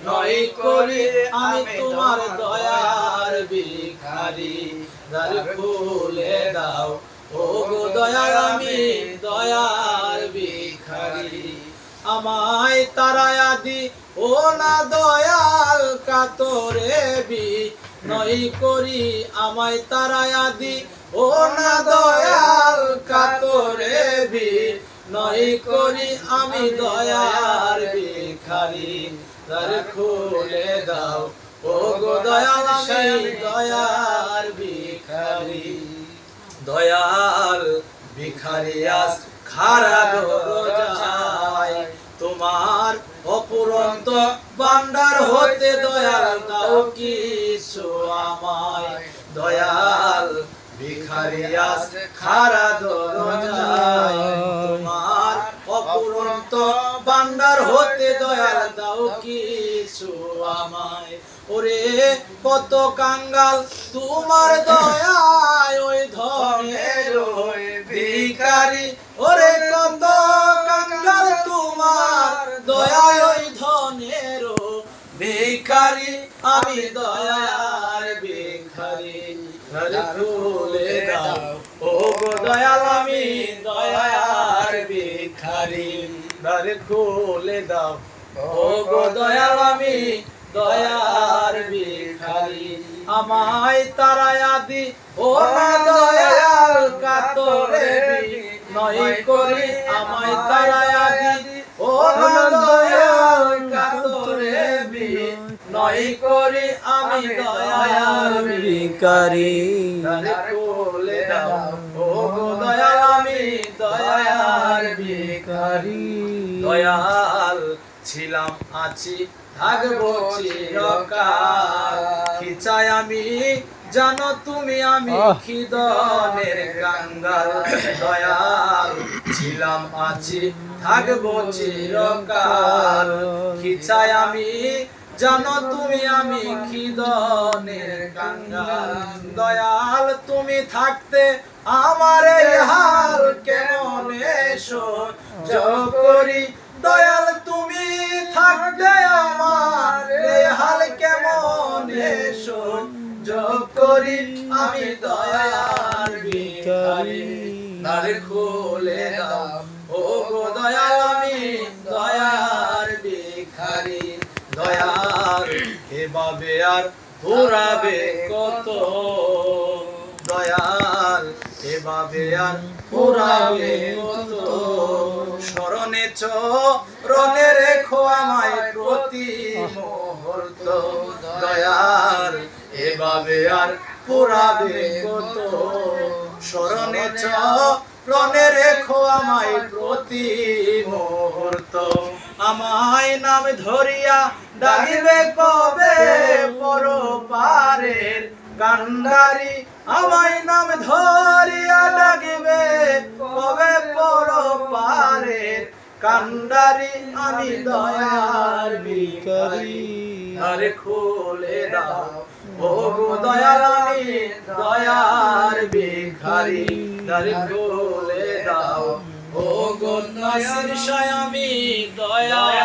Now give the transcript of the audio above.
নই করি আমি তোমার দয়ার ভিখারি দ্বার খুলে দাও ও গো দয়াল আমি দয়ার ভিখারি আমায় তারায়া দি ও না দয়াল কাতরে নই করি আমায় তারায়া দি ও না দয়াল কাতরে নই করি আমি দয়ার ভিখারি দ্বার খুলে দাও ও গো দয়াল আমি দয়ার ভিখারি দয়াল ভিখারি আজ খারা দরজায় তোমার অপুরন্ত ভান্ডার হতে দয়াল দাও কিছু আমায় দয়াল ভিখারি আজ খারা দরজায় তোমার অপুরন্ত ভান্ডার হতে দয়াল দাও কিছু আমায় ওরে কত কাঙ্গাল তোমার দয়ায় ওই ধনের ভিখারি ওরে কত কাঙ্গাল তোমার দয়ায় ওই ধনের ভিখারি আমি দয়ার ভিখারি দ্বার খুলে দাও ও গো দয়াল আমি দয়ার ভিখারি দ্বার খুলে দাও ও গো দয়াল আমি দয়ার ভিখারি আমায় তারায়া দি ও না দয়াল কাতরে নই করি আমায় তারায়া দি ও না দয়াল কাতরে নই করি আমি দয়ার ভিখারি দ্বার খুলে দাও ও গো দয়াল আমি দয়ার ভিখারি দয়াল ছিলাম আছি থাকবো চিরকাল খিচায় আমি জানো তুমি আমি খিদনের কাঙ্গাল দয়াল ছিলাম আছি থাকবো চিরকাল খিচায় আমি জানো তুমি আমি খিদনের কাঙ্গাল দয়াল তুমি থাকতে আমার এই হাল কেমন সহ্য করি দয়াল তুমি থাকতে আমার এই হাল কেমন সহ্য করি আমি দয়ার ভিখারি দ্বার খুলে দাও ও গো দয়াল আমি দয়ার ভিখারি দয়াল এভাবে আর পুরাবে কত দয়াল এভাবে আর পুরাবে কত স্মরণে চরণে রেখো আমায় প্রতি মুহূর্ত দয়াল এভাবে আর পুরাবে কত স্মরণে চরণে রেখো আমায় প্রতি মুহূর্ত আমায় নাম ধরিয়া ডাকিবে কবে পরপারের কান্ডারি আমায় নাম ধরিয়া ডাকিবে কবে পরপারের কান্ডারি আমি দয়ার ভিখারি দ্বার খুলে দাও ও গো দয়াল আমি দয়ার ভিখারি দ্বার খুলে দাও ও গো নাসির শাহ আমি দয়ার